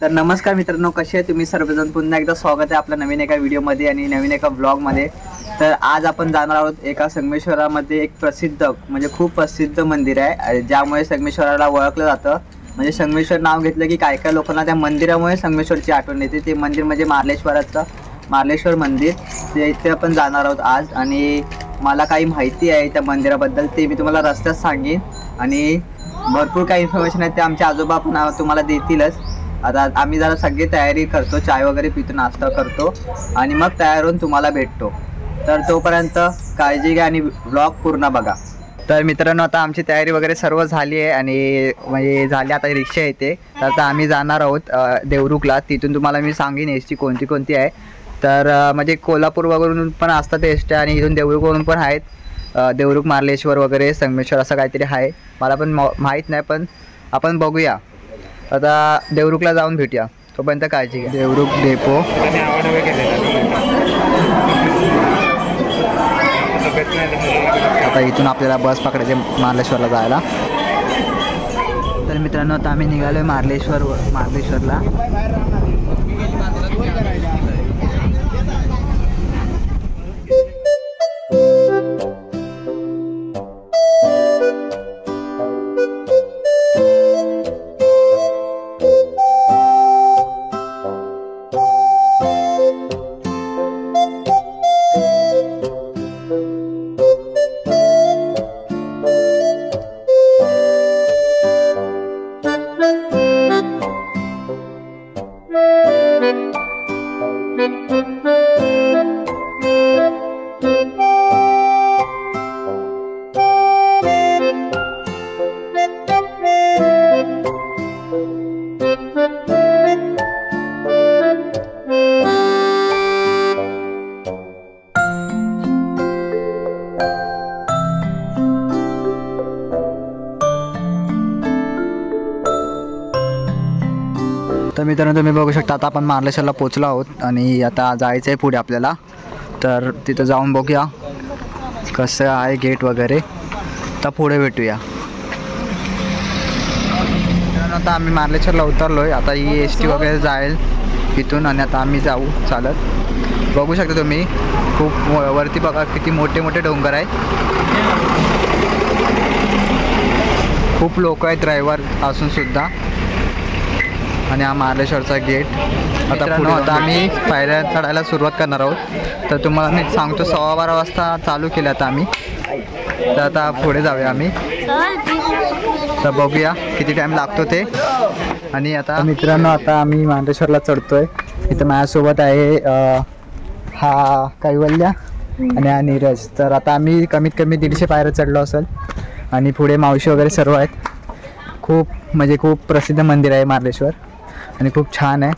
तर नमस्कार मित्रांनो, कसे आहे तुम्ही सर्वजण? पुन्हा एकदा स्वागत आहे आपल्या नवीन एका व्हिडिओमध्ये आणि नवीन एका ब्लॉगमध्ये. तर आज आपण जाणार आहोत एका संगमेश्वरामध्ये एक प्रसिद्ध म्हणजे खूप प्रसिद्ध मंदिर आहे, ज्यामुळे संगमेश्वराला ओळखलं जातं. म्हणजे संगमेश्वर नाव घेतलं की काय काय लोकांना त्या मंदिरामुळे संगमेश्वरची आठवण येते. ते मंदिर म्हणजे मार्लेश्वर मंदिर. ते इथे आपण जाणार आहोत आज आणि मला काही माहिती आहे त्या मंदिराबद्दल, ते मी तुम्हाला रस्त्यात सांगेन. आणि भरपूर काही इन्फॉर्मेशन आहे ते आमचे आजोबा पण तुम्हाला देतीलच. आता आम्ही जरा सगळी तयारी करतो, चाय वगैरे पितो, नाश्ता करतो आणि मग तयार होऊन तुम्हाला भेटतो. तर तोपर्यंत काळजी घ्या आणि ब्लॉग पूर्ण बघा. तर मित्रांनो, आता आमची तयारी वगैरे सर्व झाली आहे आणि म्हणजे झाली. आता रिक्षा येते, तर आता आम्ही जाणार आहोत देवरुखला. तिथून तुम्हाला मी सांगेन एस टी कोणती कोणती आहे. तर म्हणजे कोल्हापूर वगैरे पण असतात एस टी आणि इथून देवरुखवरून पण आहेत. देवरुख, मार्लेश्वर वगैरे संगमेश्वर असं काहीतरी आहे, मला पण माहीत नाही, पण आपण बघूया. आता देवरुखला जाऊन भेटूया, तोपर्यंत काळजी घ्या. देवरुख डेपो. आता इथून आपल्याला बस पकडायची मार्लेश्वरला जायला. तर मित्रांनो, आता आम्ही निघालो आहे मार्लेश्वरला. तर मित्रांनो, तुम्ही बघू शकता आता आपण मार्लेश्वरला पोचलो आहोत आणि आता जायचं आहे पुढे आपल्याला. तर तिथं जाऊन बघूया कसं आहे गेट वगैरे, तर पुढे भेटूया. मित्रांनो, आता आम्ही मार्लेश्वरला उतरलो आहे. आता ही एस टी वगैरे जाईल इथून आणि आता आम्ही जाऊ चालत. बघू शकता तुम्ही, खूप वरती बघा किती मोठे मोठे डोंगर आहेत. खूप लोक आहेत ड्रायव्हर असून सुद्धा. आणि हा मार्लेश्वरचा गेट. आता आम्ही पायऱ्या चढायला सुरुवात करणार आहोत. तर तुम्हाला मी सांगतो 12:15 वाजता चालू केलं आता आम्ही. तर आता पुढे जाऊया आम्ही, तर बघूया किती टाईम लागतो ते. आणि आता मित्रांनो, आता आम्ही मार्लेश्वरला चढतोय. इथं माझ्यासोबत आहे हा कैवल्य आणि हा नीरज. तर आता आम्ही कमीत कमी 150 पायऱ्या चढलो असेल आणि पुढे मावशी वगैरे सर्व आहेत. खूप प्रसिद्ध मंदिर आहे मार्लेश्वर आणि खूप छान आहे.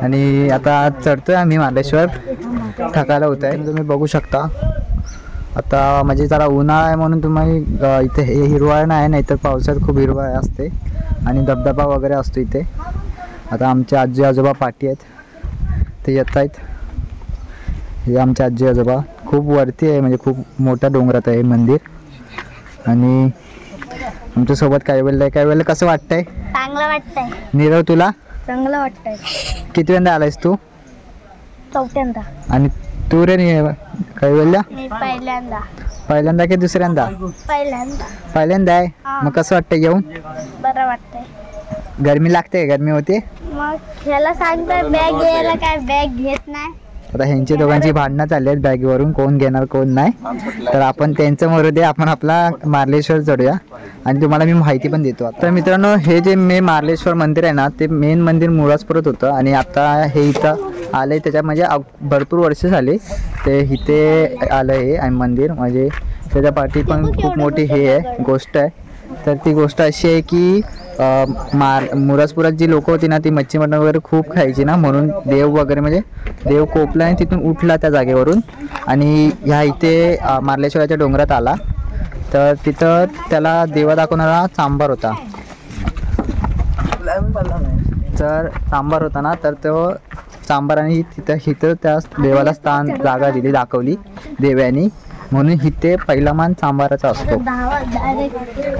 आणि आता चढतोय आम्ही मार्लेश्वर, थकायला होत आहे. तुम्ही बघू शकता आता म्हणजे जरा उन्हाळा आहे म्हणून तुम्ही इथे हे हिरवळ नाही, नाहीतर पावसाळ्यात खूप हिरवळ असते आणि धबधबा वगैरे असतो इथे. आता आमचे आजी आजोबा पाठी आहेत, ते येत आहेत. हे आमचे आजी आजोबा. खूप वरती आहे, म्हणजे खूप मोठ्या डोंगरात आहे मंदिर. आणि आमच्यासोबत कैवल्य. कैवल्य, कसं वाटतंय? चांगलं वाटतंय. नीरव, तुला? चांगलं वाटतंय. किती वेळा आलायस तू? चौथ्यांदा. आणि तू रे कैवल्य? मी पहिल्यांदा. पहिल्यांदा की दुसऱ्यांदा? पहिल्यांदा आहे. मग कसं वाटतं येऊन? बरं वाटतंय. गरमी लागते? गरमी होते? मग ह्याला सांगतोय बॅग घ्यायला, काय बॅग घेत नाही. आता ह्यांची दोघांची भांडणं चालली आहेत बॅगवरून, कोण घेणार कोण नाही. तर आपण त्यांचं मरू दे, आपण आपला मार्लेश्वर चढूया आणि तुम्हाला मी माहिती पण देतो. तर मित्रांनो, हे जे मार्लेश्वर मंदिर आहे ना, ते मेन मंदिर मुळासपुरात होतं आणि आता हे इथं आले. त्याच्या म्हणजे भरपूर वर्ष झाले ते इथे आलं हे आणि मंदिर. म्हणजे त्याच्या पाठी पण खूप मोठी हे आहे गोष्ट आहे. तर ती गोष्ट अशी आहे की मुरासपुरात जी लोक होती ना, ती मच्छी मटण वगैरे खूप खायची ना, म्हणून देव वगैरे म्हणजे देव कोपला आणि तिथून उठला त्या जागेवरून आणि ह्या इथे मार्लेश्वराच्या डोंगरात आला. तर तिथं त्याला देवा दाखवणारा चांभार होता. तर चांभार होता ना, तर तो चांभाराने तिथं त्या देवाला जागा दिली, दाखवली देव्यानी. म्हणून इथे पहिला मान चांभाराचा असतो.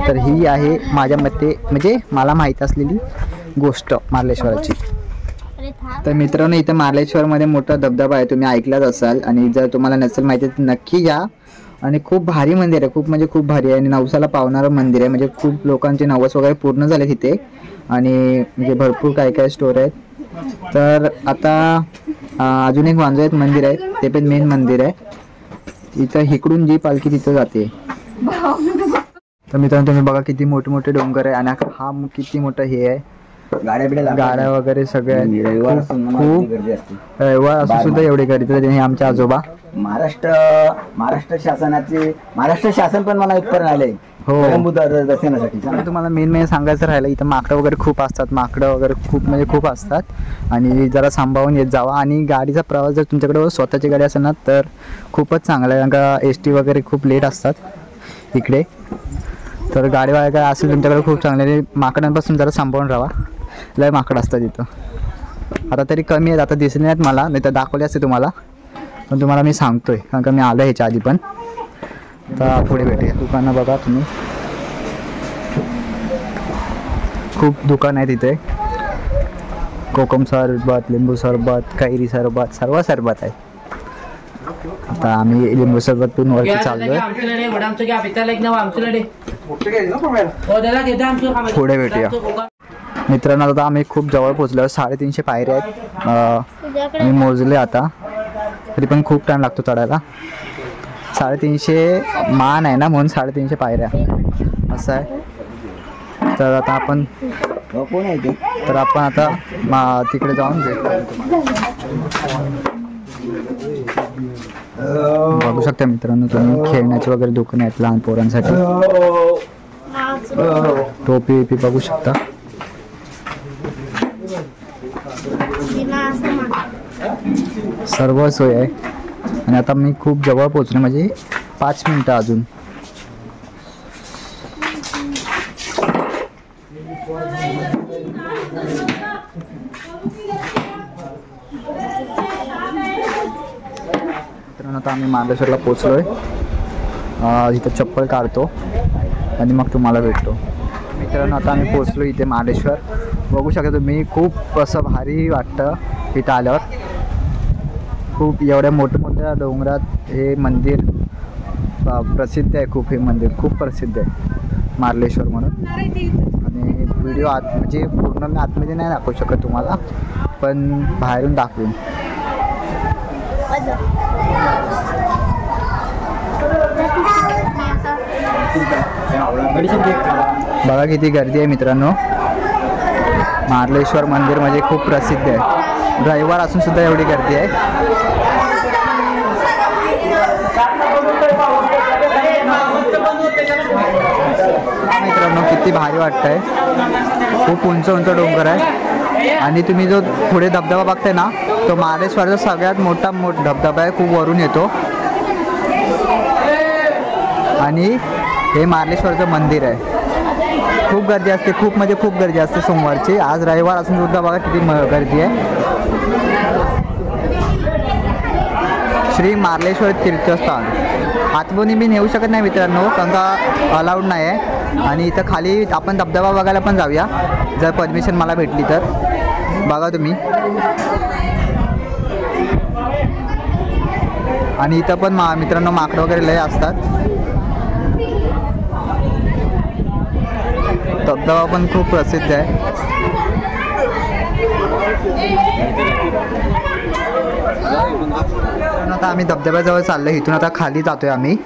तर ही आहे माझ्या मते म्हणजे मला माहीत असलेली गोष्ट मार्लेश्वराची. अरे थांब. तर मित्रांनो इथं मार्लेश्वरमध्ये मोठा धबधबा आहे, तुम्ही ऐकलाच असाल. आणि जर तुम्हाला नसेल माहिती तर नक्की या. आणि खूप भारी मंदिर आहे, खूप म्हणजे खूप भारी आहे. आणि नवसाला पावणारं मंदिर आहे, म्हणजे खूप लोकांचे नवस वगैरे पूर्ण झाले तिथे. आणि म्हणजे भरपूर काय काय स्टोर आहेत. तर आता अजून एक वांजळीत मंदिर आहे, ते पण मेन मंदिर आहे. इथं इकडून जी पालखी तिथं जाते. तर मित्रांनो तुम्ही बघा किती मोठे मोठे डोंगर आहे. आणि हा किती मोठं हे आहे, गाड्या वगैरे सगळे आहेत. रविवार खूप गर्दी असते. रविवार असं सुद्धा एवढी गर्दी. तर हे आमचे आजोबा महाराष्ट्र शासन पण मला इथपर्यंत आले. हो. दर्शनासाठी आणि तुम्हाला मेन सांगायचं राहिलं, इथं माकडं वगैरे खूप असतात. माकडं वगैरे खूप म्हणजे खूप असतात. आणि जरा सांभाळून येत जावा. आणि गाडीचा प्रवास जर तुमच्याकडे स्वतःची गाडी असेल ना तर खूपच चांगला आहे, कारण का एस टी वगैरे खूप लेट असतात इकडे. तर गाडी वगैरे काय असेल तुमच्याकडे खूप चांगले. माकडांपासून जरा सांभाळून राहा, लय माकडं असतात इथं. आता तरी कमी आहेत, आता दिसले नाहीत मला, नाही तर दाखवले असते तुम्हाला. पण तुम्हाला मी सांगतोय कारण का मी आलो ह्याच्या आधी पण. तर पुढे भेटूया. दुकानं बघा तुम्ही, खूप दुकान आहे तिथे. कोकम सरबत, लिंबू सरबत, कैरी सरबत, सर्व सरबत आहे. आता आम्ही लिंबू सरबत पिऊन वरती चाललोय. पुढे भेटूया. मित्रांनो आता आम्ही खूप जवळ पोहोचलो. 350 पायऱ्या आहेत. तुझ्याकडे आम्ही मोजले आता, तरी पण खूप टाइम लागतो चढायला. 350 मान आहे ना, म्हणून 350 पायऱ्या असं आहे. तर आता आपण कोण आहे ते? तर आपण आता तिकडे जाऊन बघू शकता मित्रांनो तुम्ही. खेळण्याचे वगैरे दुकान आहेत लहान पोरांसाठी. टोपी विपी बघू शकता. सर्व सोय आहे. आणि आता मी खूप जवळ पोहोचलो, म्हणजे 5 मिनिटं अजून. मित्रांनो आता आम्ही मार्लेश्वरला पोचलोय. इथं चप्पल काढतो आणि मग तुम्हाला भेटतो. मित्रांनो आता आम्ही पोचलो इथे मार्लेश्वर. बघू शकता तुम्ही, खूप असं भारी वाटतं इथं आल्यावर. खूप एवढ्या मोठ्या डोंगरात हे मंदिर प्रसिद्ध आहे. खूप हे मंदिर खूप प्रसिद्ध आहे मार्लेश्वर म्हणून. आणि व्हिडिओ म्हणजे पूर्ण मी आतमध्ये नाही दाखवू शकत तुम्हाला, पण बाहेरून दाखवेन. बघा किती गर्दी आहे मित्रांनो. मार्लेश्वर मंदिर म्हणजे खूप प्रसिद्ध आहे. रविवार असून सुद्धा एवढी गर्दी आहे. मित्रांनो किती भारी वाटतंय. खूप उंच उंच डोंगर आहे. आणि तुम्ही जो पुढे धबधबा बघताय ना, तो मार्लेश्वरचा सगळ्यात मोठा धबधबा आहे. खूप वरून येतो. आणि हे मार्लेश्वरचं मंदिर आहे. खूप गर्दी असते, खूप म्हणजे खूप गर्दी असते सोमवारची. आज रविवार असून सुद्धा बघा किती गर्दी आहे. श्री मार्लेश्वर तीर्थस्थान. आतमध्ये मी नेऊ शकत नाही मित्रांनो, कारण का अलाउड नाही आहे. आणि इथं खाली आपण धबधबा बघायला पण जाऊया जर परमिशन मला भेटली तर. बघा तुम्ही. आणि इथं पण मित्रांनो माकडं वगैरे लय असतात. धबधबा पण खूप प्रसिद्ध आहे. आता आम्ही धबधब्याजवळ चाललोय. इथून आता खाली जातोय आम्ही.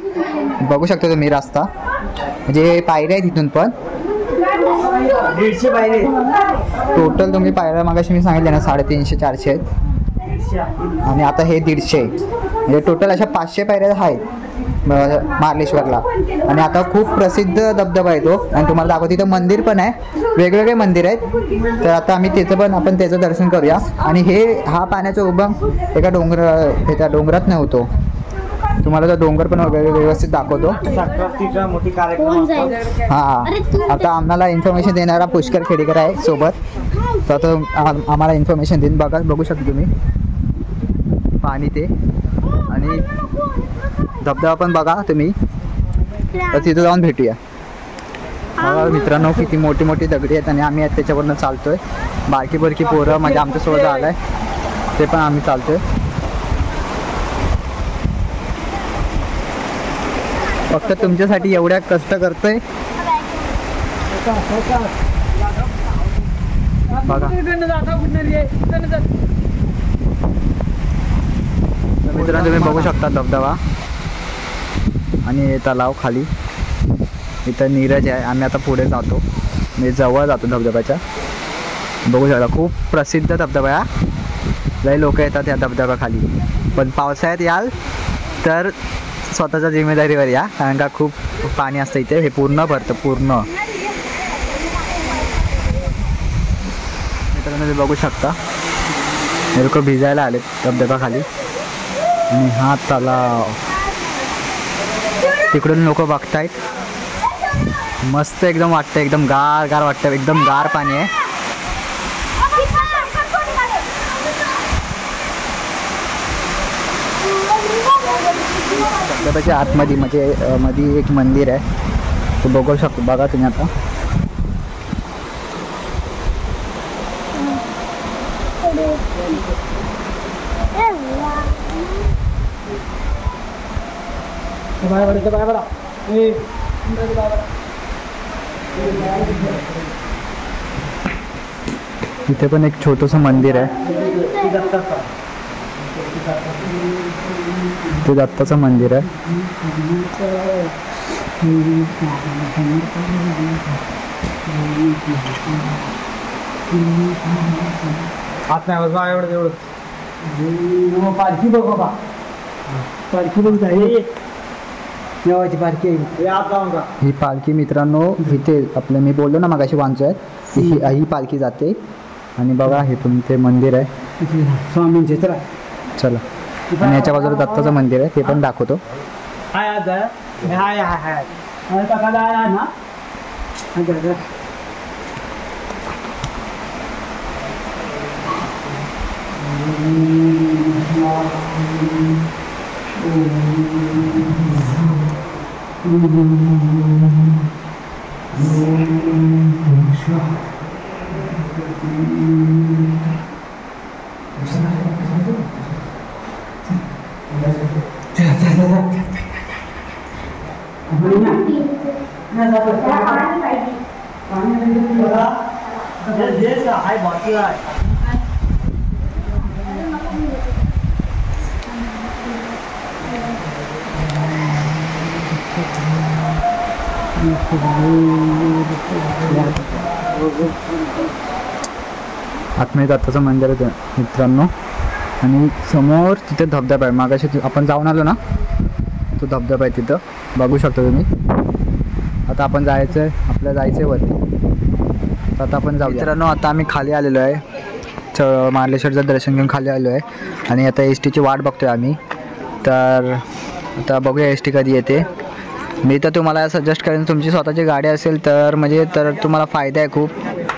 बघू शकतो तुम्ही रस्ता, म्हणजे पायऱ्या आहेत इथून पण 150 पायरे टोटल. तुम्ही पायऱ्या मागाशी मी सांगितले ना 350 400 आहेत. आणि आता हे 150, म्हणजे टोटल अशा 500 पायऱ्या आहेत मार्लेश्वरला. आणि आता खूप प्रसिद्ध धबधबा आहे तो. आणि तुम्हाला दाखवतो इथं मंदिर पण आहे, वेगवेगळे मंदिर आहेत. तर आता आम्ही आपण त्याचं दर्शन करूया. आणि हा पाण्याचा उगम एका डोंगरात नव्हतो. तुम्हाला तो डोंगर पण व्यवस्थित दाखवतो. हां, आता आम्हाला इन्फॉर्मेशन देणारा पुष्कर खेडेकर आहे सोबत. तर तो आम्हाला इन्फॉर्मेशन देईन. बघू शकता तुम्ही पाणी ते. आणि धबधबा पण बघा तुम्ही. तर तिथं जाऊन भेटूया. बघा मित्रांनो किती मोठी मोठी दगडी आहेत आणि आम्ही आज त्याच्यावरनं चालतोय. बारकी बारकी पोरं म्हणजे आमच्यासोबत आलाय ते पण आम्ही चालतोय. फक्त तुमच्यासाठी एवढ्या कष्ट करतोय बघा. मित्रांनो तुम्ही बघू शकता धबधबा आणि तलाव खाली. इथं नीरज आहे. आम्ही आता पुढे जातो म्हणजे जवळ जातो धबधब्याच्या. बघू शकता खूप प्रसिद्ध धबधबा आहे. लई लोक येतात या धबधब्याखाली. पण पावसाळ्यात याल तर स्वतःच्या जिम्मेदारीवर या कारण का खूप पाणी असतं इथे. हे पूर्ण भरतं पूर्ण. मित्रांनो तुम्ही बघू शकता हे लोक भिजायला आले धबधब्याखाली. आणि हा तलाव तिकडून लोक बघतायत. मस्त एकदम वाटतं. एकदम गार गार वाटतं. एकदम गार पाणी आहे. धबधब्याच्या आतमध्ये म्हणजे मध्ये एक मंदिर आहे ते बघू शकतो. बघा तुम्ही आता इथे पण एक छोटंसं मंदिर आहे. ते दत्ताचं मंदिर आहे. पालखी बघ बाबा. पालखी बघ देवाची पालखी आहे. ही पालखी मित्रांनो इथे आपलं मी बोललो ना मगाशी वांचो आहे ही पालखी जाते. आणि बघा हे तुमचे मंदिर आहे स्वामींचे. चला चला. आणि याच्या बाजूला दत्ताचं मंदिर आहे ते पण दाखवतो. आत्मीय दत्ताचं मंदिर आहे मित्रांनो. आणि समोर तिथे धबधबा आहे. मागाशी आपण जाऊन आलो ना तो धबधबा आहे तिथं बघू शकता तुम्ही. आता आपण जायचं आहे आपल्याला जायचं आहे वरती. आता आपण जाऊ. मित्रांनो आता आम्ही खाली आलेलो आहे. मार्लेश्वरचं दर्शन घेऊन खाली आलो आहे आणि आता एस टीची वाट बघतोय आम्ही. तर आता बघूया एस टी कधी येते. मी तर तुम्हाला सजेस्ट करेन तुमची स्वतःची गाडी असेल तर म्हणजे तर तुम्हाला फायदा आहे खूप.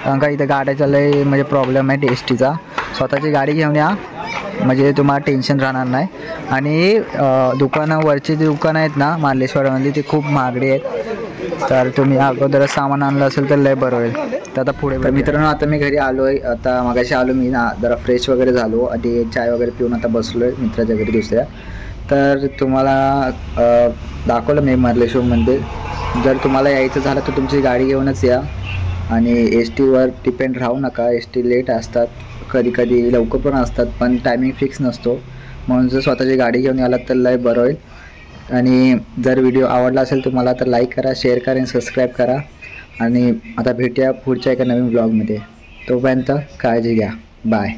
कारण का इथं गाड्याचा लय म्हणजे प्रॉब्लेम आहे एस टीचा. स्वतःची गाडी घेऊन या म्हणजे तुम्हाला टेन्शन राहणार नाही. आणि दुकानावरची जी दुकानं आहेत ना मार्लेश्वरमध्ये ती खूप महागडी आहेत. तर तुम्ही अगोदरच सामान आणलं असेल तर लय बरं होईल. तर आता पुढे मित्रांनो आता मी घरी आलो आहे. आता मगाशी आलो मी ना जरा फ्रेश वगैरे झालो आणि चाय वगैरे पिऊन आता बसलो आहे मित्राच्या घरी दुसऱ्या. तर तुम्हाला दाखवलं मी मार्लेश्वर मंदिर. जर तुम्हाला यायचं झालं तर तुमची गाडी घेऊनच या. आणि एस टीवर डिपेंड राहू नका. एस टी लेट असतात कधी कधी लवकर पण असतात पण टायमिंग फिक्स नसतो. म्हणून जर स्वतःची गाडी घेऊन आलात तर लय बरं होईल. आणि जर व्हिडिओ आवडला असेल तुम्हाला तर लाईक करा शेअर करा आणि सबस्क्राईब करा. आणि आता भेटूया पुढच्या एका नवीन ब्लॉगमध्ये. तोपर्यंत काळजी घ्या. बाय.